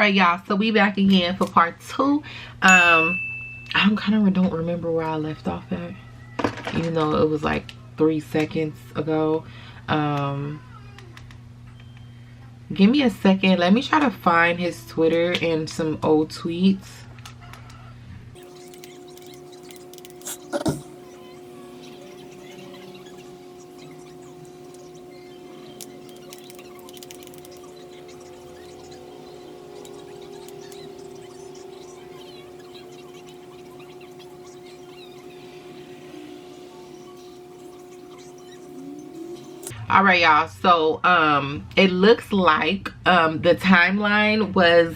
right, y'all, so we back again for part 2. I kind of don't remember where I left off at, even though it was like 3 seconds ago. Give me a second. Let me try to find his Twitter and some old tweets. All right, y'all, so it looks like the timeline was,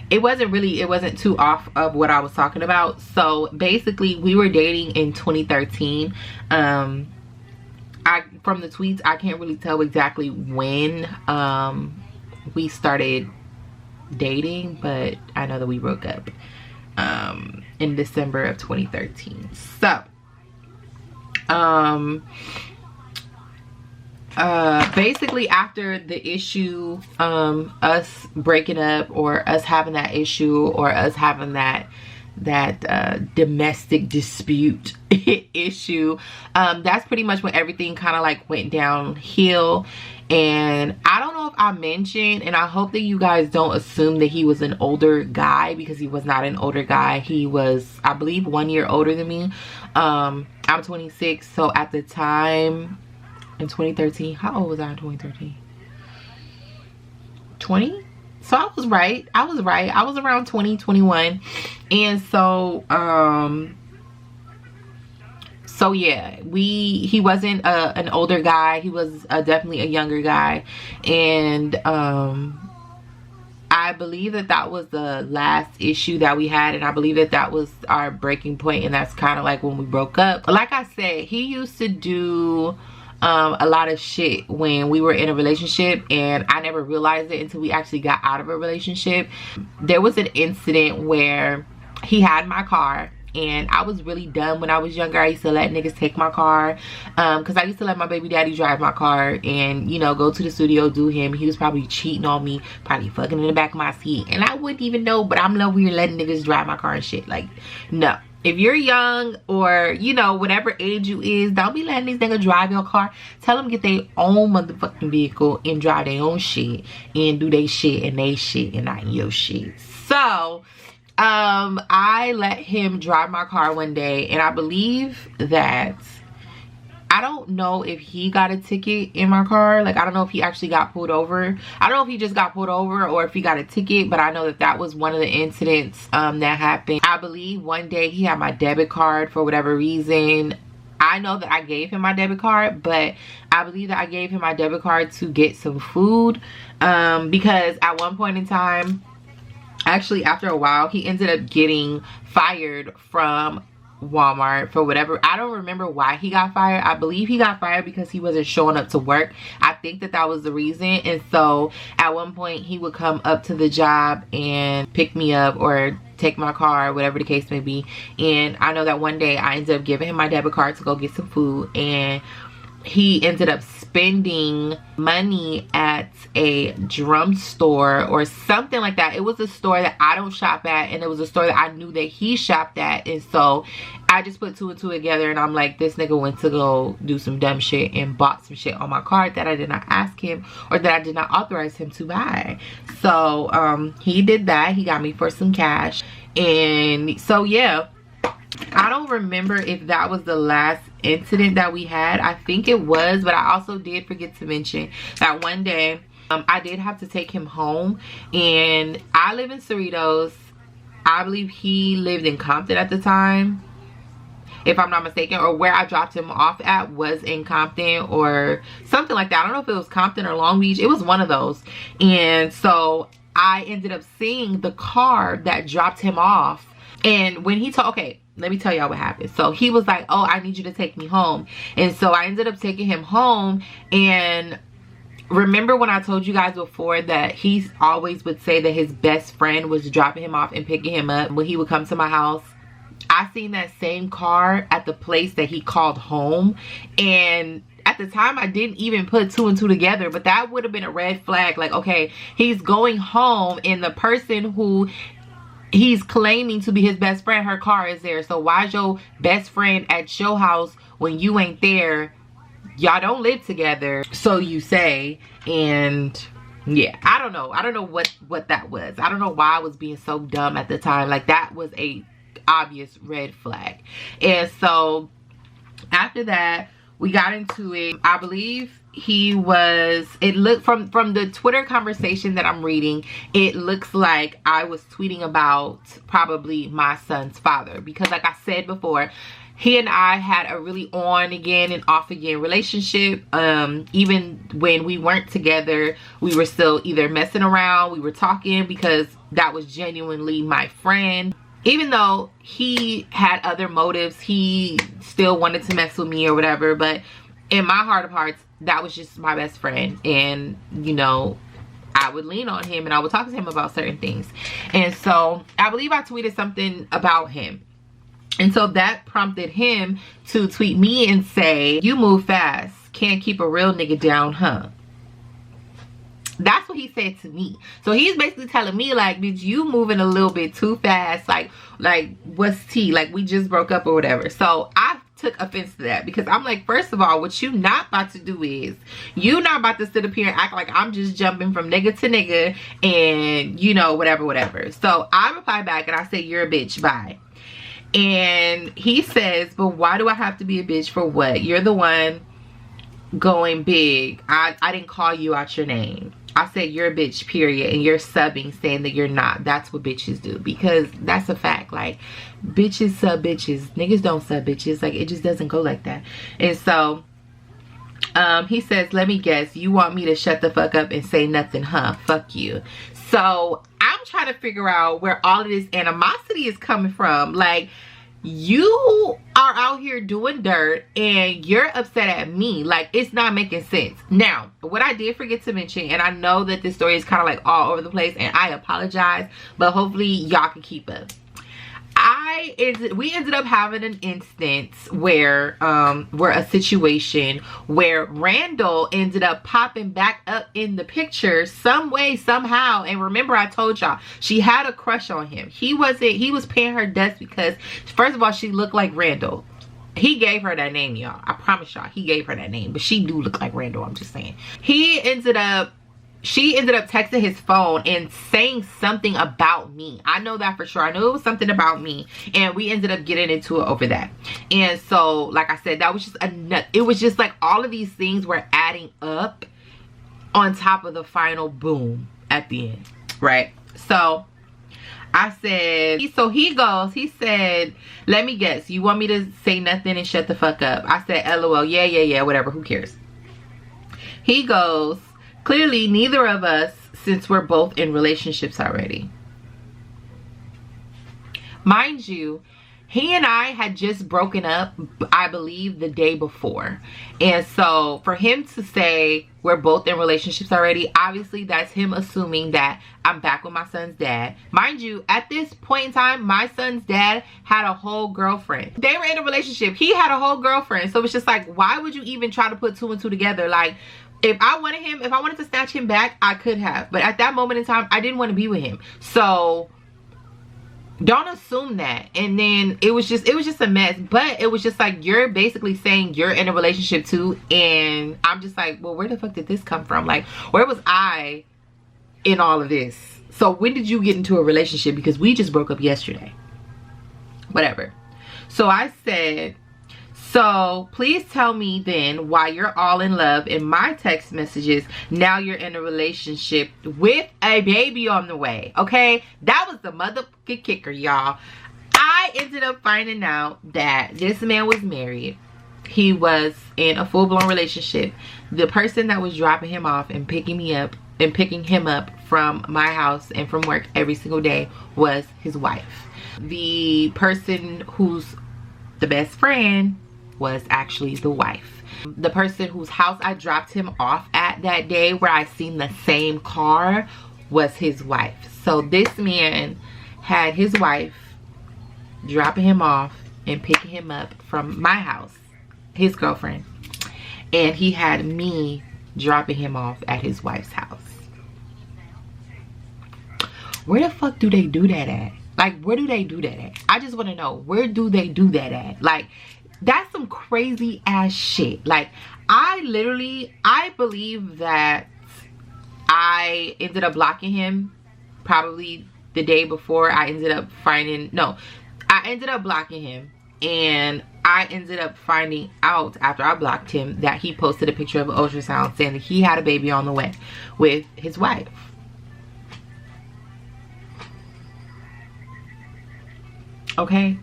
it wasn't too off of what I was talking about. So basically we were dating in 2013. From the tweets I can't really tell exactly when we started dating, but I know that we broke up in December of 2013. So basically after the issue, us breaking up, or us having that issue, or us having that domestic dispute issue, that's pretty much when everything kind of like went downhill. And I don't know if I mentioned, and I hope that you guys don't assume that he was an older guy, because he was not an older guy. He was, I believe, 1 year older than me. I'm 26, so at the time in 2013, how old was I in 2013? 20? So I was right. I was around 20, 21. And so so yeah, he wasn't an older guy. He was definitely a younger guy. And I believe that was the last issue that we had, and I believe that was our breaking point, and that's kind of like when we broke up. Like I said, he used to do a lot of shit when we were in a relationship, and I never realized it until we actually got out of a relationship. There was an incident where he had my car, and I was really dumb when I was younger. I used to let niggas take my car, because I used to let my baby daddy drive my car and, you know, go to the studio, do him. He was probably cheating on me, probably fucking in the back of my seat, and I wouldn't even know, but I'm over here letting niggas drive my car and shit. Like, no. If you're young, or, you know, whatever age you is, don't be letting these niggas drive your car. Tell them get their own motherfucking vehicle and drive their own shit and do their shit and they shit and not your shit. So I let him drive my car one day, and I believe that, I don't know if he got a ticket in my car. Like, I don't know if he actually got pulled over. I don't know if he just got pulled over or if he got a ticket, but I know that was one of the incidents that happened. I believe one day he had my debit card for whatever reason. I know that I gave him my debit card, but I believe that I gave him my debit card to get some food, because at one point in time, actually after a while, he ended up getting fired from Walmart for whatever. I don't remember why he got fired. I believe he got fired because he wasn't showing up to work. I think that was the reason. And so at one point he would come up to the job and pick me up or take my car, whatever the case may be. And I know that one day I ended up giving him my debit card to go get some food, and he ended up spending money at a drum store or something like that. It was a store that I don't shop at, and it was a store that I knew that he shopped at. And so I just put 2 and 2 together, and I'm like, this nigga went to go do some dumb shit and bought some shit on my card that I did not ask him, or that I did not authorize him to buy. So he did that. He got me for some cash. And so yeah, I don't remember if that was the last incident that we had. I think it was, but I also did forget to mention that one day I did have to take him home, and I live in Cerritos. I believe he lived in Compton at the time, if I'm not mistaken, or where I dropped him off at was in Compton or something like that. I don't know if it was Compton or Long Beach. It was one of those. And so I ended up seeing the car that dropped him off, and when he told, okay, let me tell y'all what happened. So he was like, oh, I need you to take me home. And so I ended up taking him home. And remember when I told you guys before that he always would say that his best friend was dropping him off and picking him up when he would come to my house? I seen that same car at the place that he called home. And at the time I didn't even put two and two together, but that would have been a red flag. Like, okay, he's going home and the person who he's claiming to be his best friend, her car is there. So why is your best friend at your house when you ain't there? Y'all don't live together, so you say. And yeah, I don't know what that was. I don't know why I was being so dumb at the time. Like, that was a obvious red flag. And so after that, we got into it. I believe he was, it looked from the Twitter conversation that I'm reading, it looks like I was tweeting about probably my son's father, because like I said before, he and I had a really on again and off again relationship. Even when we weren't together, we were still either messing around, we were talking, because that was genuinely my friend. Even though he had other motives, he still wanted to mess with me or whatever. But in my heart of hearts, that was just my best friend. And, you know, I would lean on him and I would talk to him about certain things. And so I believe I tweeted something about him. And so that prompted him to tweet me and say, "You move fast. Can't keep a real nigga down, huh?" That's what he said to me. So he's basically telling me, like, "Bitch, you moving a little bit too fast. Like what's tea? Like, we just broke up or whatever." So I took offense to that, because I'm like, first of all, what you not about to do is, you not about to sit up here and act like I'm just jumping from nigga to nigga and, you know, whatever. So I reply back and I say, "You're a bitch, bye." And he says, "But why do I have to be a bitch for what? You're the one going big. I didn't call you out your name. I said you're a bitch, period, and you're subbing saying that you're not." That's what bitches do, because that's a fact. Like, bitches sub bitches. Niggas don't sub bitches. Like, it just doesn't go like that. And so he says, "Let me guess, you want me to shut the fuck up and say nothing, huh? Fuck you." So I'm trying to figure out where all of this animosity is coming from. Like, you are out here doing dirt and you're upset at me. Like, it's not making sense. Now, what I did forget to mention, and I know that this story is kind of like all over the place, and I apologize, but hopefully y'all can keep up. We ended up having an instance where a situation where Randall ended up popping back up in the picture some way, somehow. And remember, I told y'all she had a crush on him. He was paying her dust because, first of all, she looked like Randall. He gave her that name, y'all. I promise y'all, he gave her that name, but she do look like Randall. I'm just saying. She ended up texting his phone and saying something about me. I know that for sure. I know it was something about me, and we ended up getting into it over that. And so, like I said, that was just it was just like all of these things were adding up on top of the final boom at the end, right? So I said, he said, "Let me guess, you want me to say nothing and shut the fuck up?" I said, "LOL, yeah, whatever, who cares?" He goes, "Clearly neither of us, since we're both in relationships already." Mind you, he and I had just broken up, I believe, the day before. And so for him to say we're both in relationships already, obviously that's him assuming that I'm back with my son's dad. Mind you, at this point in time, my son's dad had a whole girlfriend. They were in a relationship. He had a whole girlfriend. So it's just like, why would you even try to put two and two together? Like, if I wanted to snatch him back, I could have. But at that moment in time, I didn't want to be with him. So don't assume that. And then it was just a mess. But it was just like, you're basically saying you're in a relationship too. And I'm just like, well, where the fuck did this come from? Like, where was I in all of this? So when did you get into a relationship? Because we just broke up yesterday. Whatever. So I said, "So please tell me then why you're all in love in my text messages. Now you're in a relationship with a baby on the way." Okay, that was the motherfucking kicker, y'all. I ended up finding out that this man was married. He was in a full-blown relationship. The person that was dropping him off and picking him up from my house and from work every single day was his wife. The person who's the best friend was actually the wife. The person whose house I dropped him off at that day, where I seen the same car, was his wife. So this man had his wife dropping him off and picking him up from my house, his girlfriend. and he had me dropping him off at his wife's house. Where the fuck do they do that at? Like, where do they do that at? I just want to know, where do they do that at? Like, that's some crazy ass shit. Like, I believe that I ended up blocking him probably the day before. I ended up blocking him, and I ended up finding out after I blocked him that he posted a picture of an ultrasound saying that he had a baby on the way with his wife. Okay,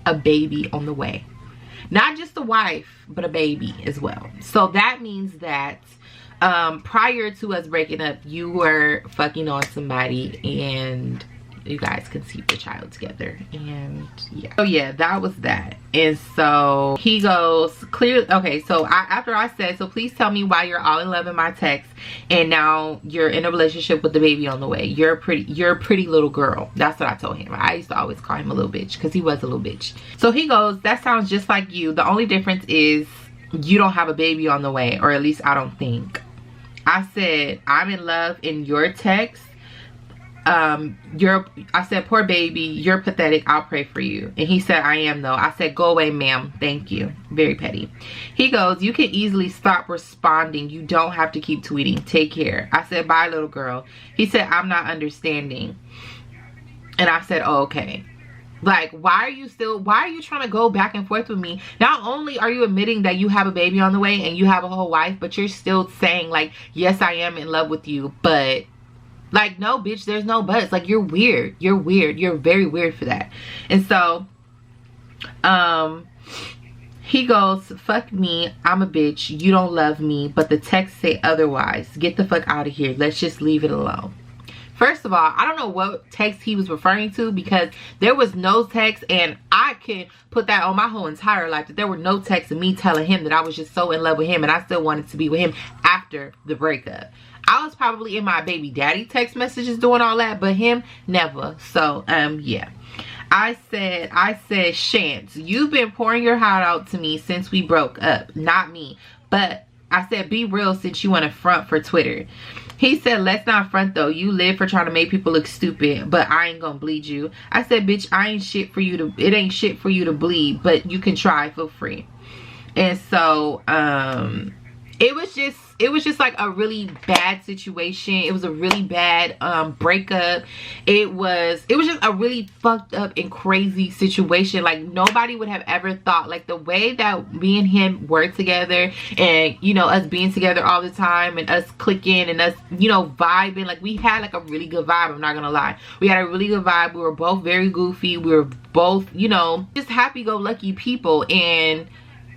a baby on the way. Not just a wife, but a baby as well. So that means that prior to us breaking up, you were fucking on somebody and you guys conceived a child together. And yeah, so yeah, that was that. And so he goes, clear. Okay, so after I said, so please tell me why you're all in love in my text and now you're in a relationship with the baby on the way. You're a pretty little girl. That's what I told him. I used to always call him a little bitch because he was a little bitch. So he goes, that sounds just like you. The only difference is you don't have a baby on the way, or at least I don't think. I said, I'm in love in your text. I said, poor baby, you're pathetic, I'll pray for you. And he said, I am though. I said, go away, ma'am, thank you. Very petty. He goes, you can easily stop responding, you don't have to keep tweeting, take care. I said, bye, little girl. He said, I'm not understanding. And I said, oh, okay. Like, why are you trying to go back and forth with me? Not only are you admitting that you have a baby on the way and you have a whole wife, but you're still saying like, yes, I am in love with you, but like, no, bitch, there's no buts. Like, you're weird. You're weird. You're very weird for that. And so, he goes, fuck me. I'm a bitch. You don't love me. But the texts say otherwise. Get the fuck out of here. Let's just leave it alone. First of all, I don't know what text he was referring to because there was no text, and I can put that on my whole entire life that there were no texts of me telling him that I was just so in love with him and I still wanted to be with him after the breakup. I was probably in my baby daddy text messages doing all that, but him, never. So, yeah. I said, Chance, you've been pouring your heart out to me since we broke up. Not me. But I said, be real since you want to front for Twitter. He said, let's not front though. You live for trying to make people look stupid, but I ain't gonna bleed you. I said, bitch, it ain't shit for you to bleed, but you can try for free. And so, it was just like a really bad situation. It was a really bad breakup. It was just a really fucked up and crazy situation. Like, nobody would have ever thought, like, the way that me and him were together and, you know, us being together all the time and us clicking and us, you know, vibing. Like, we had like a really good vibe, I'm not gonna lie. We had a really good vibe. We were both very goofy. We were both, you know, just happy-go-lucky people. And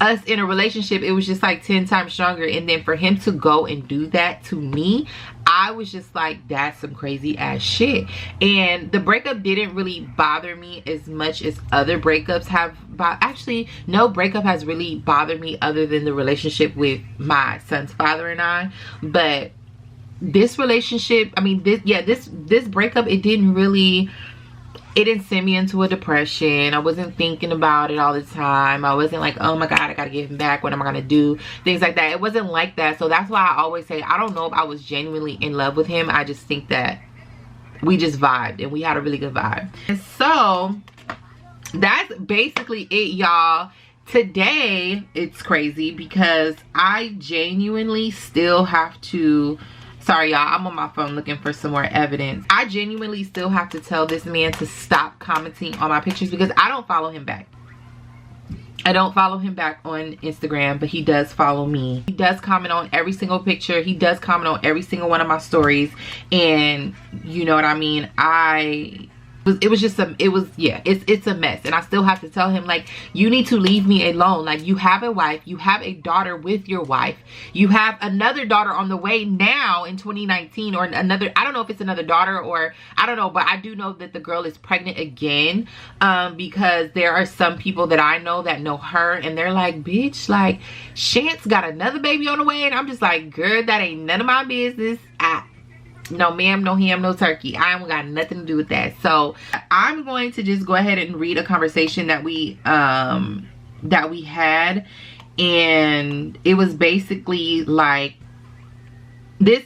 us in a relationship, it was just like 10 times stronger. And then for him to go and do that to me, I was just like, that's some crazy ass shit. And the breakup didn't really bother me as much as other breakups have. Actually, no breakup has really bothered me other than the relationship with my son's father and I. But this relationship, I mean, this breakup, it didn't send me into a depression. I wasn't thinking about it all the time. I wasn't like, oh my God, I gotta get him back. What am I gonna do? Things like that. It wasn't like that. So that's why I always say, I don't know if I was genuinely in love with him. I just think that we just vibed and we had a really good vibe. And so that's basically it, y'all. Today, it's crazy because I genuinely still have to... Sorry, y'all, I'm on my phone looking for some more evidence. I genuinely still have to tell this man to stop commenting on my pictures because I don't follow him back. I don't follow him back on Instagram, but he does follow me. He does comment on every single picture. He does comment on every single one of my stories. And you know what I mean? It's a mess. And I still have to tell him, like, you need to leave me alone. Like, you have a wife, you have a daughter with your wife, you have another daughter on the way now in 2019, or another, I don't know if it's another daughter, or I don't know, but I do know that the girl is pregnant again, because there are some people that I know that know her, and they're like, bitch, like, Chance got another baby on the way. And I'm just like, girl, that ain't none of my business. No ma'am, no ham, no turkey. I ain't got nothing to do with that. So I'm going to just go ahead and read a conversation that we had. and it was basically like, this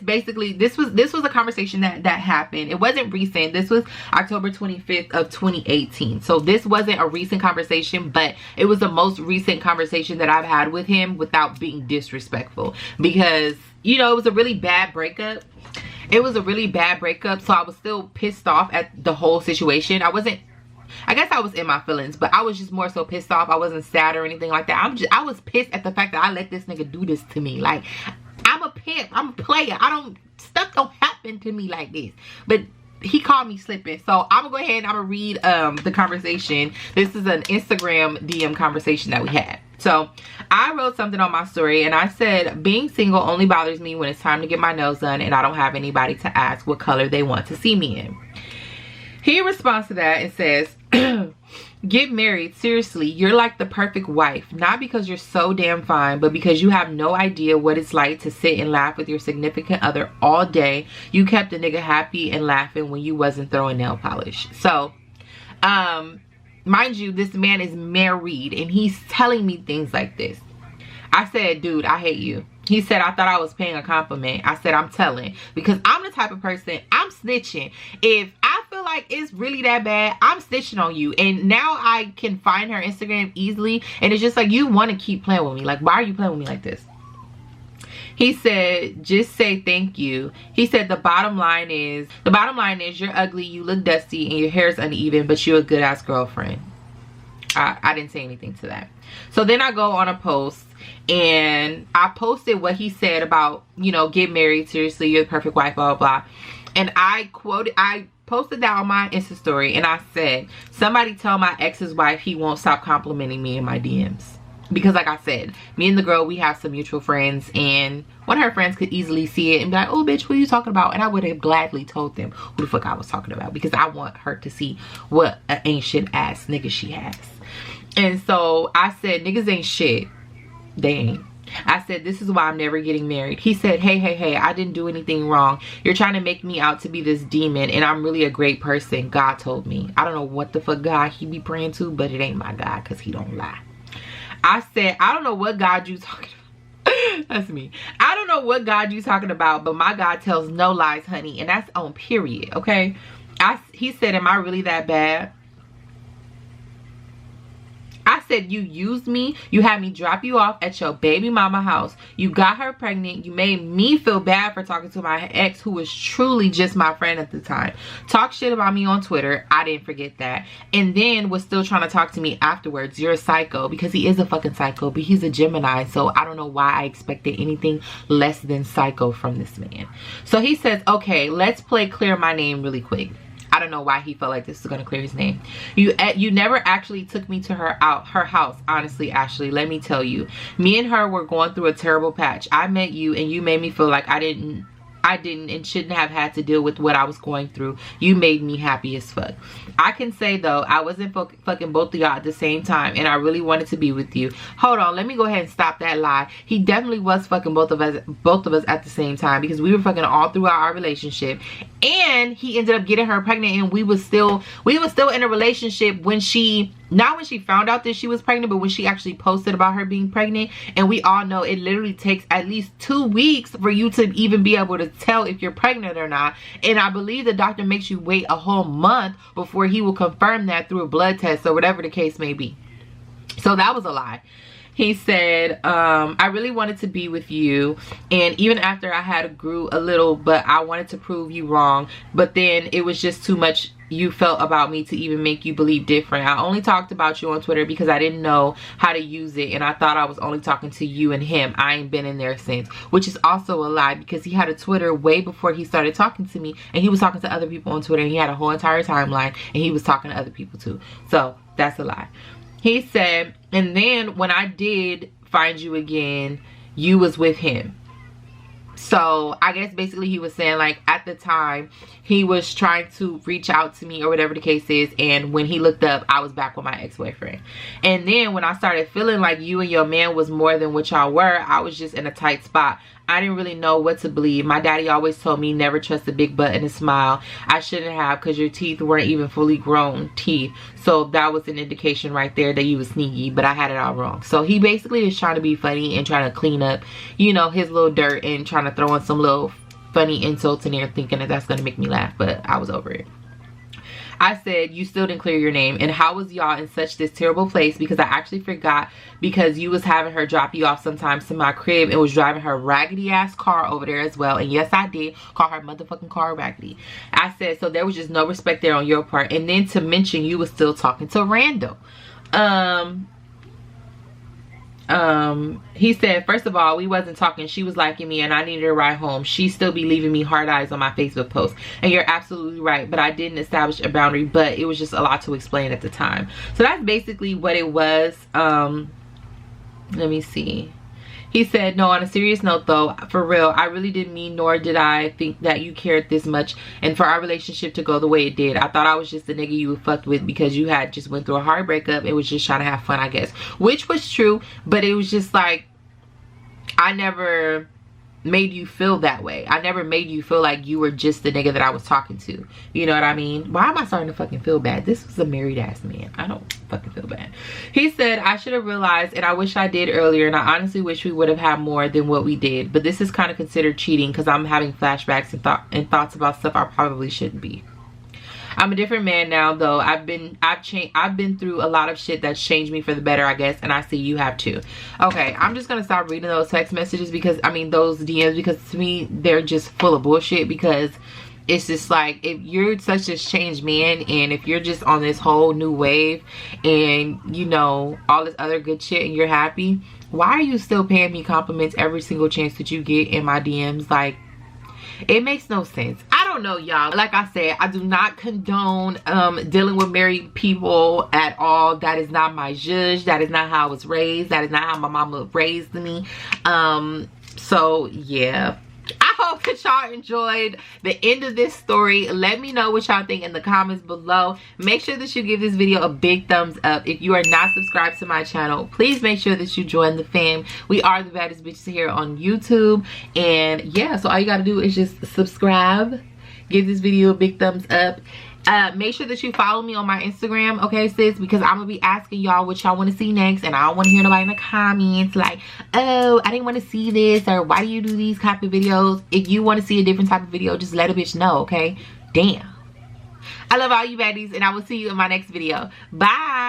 was a conversation that happened. It wasn't recent. This was October 25th of 2018. So this wasn't a recent conversation, but it was the most recent conversation that I've had with him without being disrespectful, because, you know, it was a really bad breakup. It was a really bad breakup, so I was still pissed off at the whole situation. I guess I was in my feelings, but I was just more so pissed off. I wasn't sad or anything like that. I was pissed at the fact that I let this nigga do this to me. Like, I'm a pimp, I'm a player. Stuff don't happen to me like this. But he called me slipping. So I'm gonna go ahead and I'm gonna read the conversation. This is an Instagram DM conversation that we had. So I wrote something on my story and I said, being single only bothers me when it's time to get my nails done and I don't have anybody to ask what color they want to see me in. He responds to that and says, get married, seriously, you're like the perfect wife, not because you're so damn fine, but because you have no idea what it's like to sit and laugh with your significant other all day. You kept a nigga happy and laughing when you wasn't throwing nail polish. So mind you, this man is married and he's telling me things like this. I said, dude, I hate you. He said, I thought I was paying a compliment. I said, I'm telling, because I'm the type of person, I'm snitching. If I feel like it's really that bad, I'm snitching on you. And now I can find her Instagram easily. And it's just like, you want to keep playing with me. Like, why are you playing with me like this? He said, just say thank you. He said, the bottom line is you're ugly, you look dusty, and your hair's uneven, but you're a good ass girlfriend. I didn't say anything to that. So then I go on a post and I posted what he said about, you know, get married, seriously, you're the perfect wife, blah, blah, blah. And I posted that on my Insta story and I said, somebody tell my ex's wife he won't stop complimenting me in my DMs. Because like I said, me and the girl, we have some mutual friends, and one of her friends could easily see it and be like, oh bitch, what are you talking about? And I would have gladly told them who the fuck I was talking about, because I want her to see what an ancient ass nigga she has. And so I said, niggas ain't shit. They ain't. I said, this is why I'm never getting married. He said, hey, I didn't do anything wrong. You're trying to make me out to be this demon, and I'm really a great person. God told me. I don't know what the fuck God he be praying to, but it ain't my God, because he don't lie. I said, I don't know what God you talking about. That's me. I don't know what God you talking about, but my God tells no lies, honey. And that's on period, okay? He said, am I really that bad? I said, you used me. You had me drop you off at your baby mama house. You got her pregnant. You made me feel bad for talking to my ex, who was truly just my friend at the time. Talk shit about me on Twitter. I didn't forget that. And then was still trying to talk to me afterwards. You're a psycho, because he is a fucking psycho, but he's a Gemini. So I don't know why I expected anything less than psycho from this man. So he says, okay, let's play clear my name really quick. I don't know why he felt like this was gonna clear his name. You never actually took me to her house. Honestly, Ashley, let me tell you, me and her were going through a terrible patch. I met you and you made me feel like I didn't and shouldn't have had to deal with what I was going through. You made me happy as fuck. I can say though, I wasn't fucking both of y'all at the same time, and I really wanted to be with you. Hold on, let me go ahead and stop that lie. He definitely was fucking both of us at the same time, because we were fucking all throughout our relationship, and he ended up getting her pregnant, and we was still in a relationship when she, not when she found out that she was pregnant, but when she actually posted about her being pregnant. And we all know it literally takes at least 2 weeks for you to even be able to tell if you're pregnant or not. And I believe the doctor makes you wait a whole month before he will confirm that through a blood test or whatever the case may be. So that was a lie. He said, I really wanted to be with you, and even after I had grew a little, but I wanted to prove you wrong, but then it was just too much you felt about me to even make you believe different. I only talked about you on Twitter because I didn't know how to use it, and I thought I was only talking to you and him. I ain't been in there since, which is also a lie, because he had a Twitter way before he started talking to me, and he was talking to other people on Twitter, and he had a whole entire timeline, and he was talking to other people too. So that's a lie. He said, and then when I did find you again, you was with him. So I guess basically he was saying, like, at the time he was trying to reach out to me or whatever the case is, and when he looked up, I was back with my ex-boyfriend. And then when I started feeling like you and your man was more than what y'all were, I was just in a tight spot. I didn't really know what to believe. My daddy always told me never trust a big butt and a smile. I shouldn't have, because your teeth weren't even fully grown teeth. So that was an indication right there that you was sneaky, but I had it all wrong. So he basically is trying to be funny and trying to clean up, you know, his little dirt and trying to throw in some little funny insults in there, thinking that that's going to make me laugh, but I was over it. I said, you still didn't clear your name, and how was y'all in such this terrible place? Because I actually forgot, because you was having her drop you off sometimes to my crib and was driving her raggedy ass car over there as well. And yes, I did call her motherfucking car raggedy. I said, so there was just no respect there on your part. And then to mention you was still talking to Randall. He said, first of all, we wasn't talking. She was liking me and I needed a ride home. She still be leaving me hard eyes on my Facebook post. And you're absolutely right, but I didn't establish a boundary, but it was just a lot to explain at the time. So that's basically what it was. Let me see. He said, no, on a serious note though, for real, I really didn't mean, nor did I think that you cared this much and for our relationship to go the way it did. I thought I was just the nigga you fucked with because you had just went through a hard breakup. It was just trying to have fun, I guess. Which was true, but it was just like, I never made you feel that way. I never made you feel like you were just the nigga that I was talking to. You know what I mean? Why am I starting to fucking feel bad? This was a married ass man. I don't fucking feel bad. He said, I should have realized, and I wish I did earlier, and I honestly wish we would have had more than what we did, but this is kind of considered cheating because I'm having flashbacks and thoughts about stuff I probably shouldn't be. I'm a different man now though. I've been through a lot of shit that's changed me for the better, I guess, and I see you have too. Okay, I'm just gonna stop reading those text messages, because I mean those DMs, because to me they're just full of bullshit. Because it's just like, if you're such a changed man and if you're just on this whole new wave and you know all this other good shit and you're happy, why are you still paying me compliments every single chance that you get in my DMs? Like, it makes no sense. I don't know, y'all. Like I said, I do not condone dealing with married people at all. That is not my judge. That is not how I was raised. That is not how my mama raised me. So yeah, I hope that y'all enjoyed the end of this story. Let me know what y'all think in the comments below. Make sure that you give this video a big thumbs up. If you are not subscribed to my channel, please make sure that you join the fam. We are the baddest bitches here on YouTube. And yeah, so all you gotta do is just subscribe, give this video a big thumbs up. Make sure that you follow me on my Instagram, okay sis, because I'm gonna be asking y'all what y'all want to see next, and I don't want to hear nobody in the comments like, oh, I didn't want to see this, or why do you do these type of videos? If you want to see a different type of video, just let a bitch know, okay? Damn. I love all you baddies, and I will see you in my next video. Bye.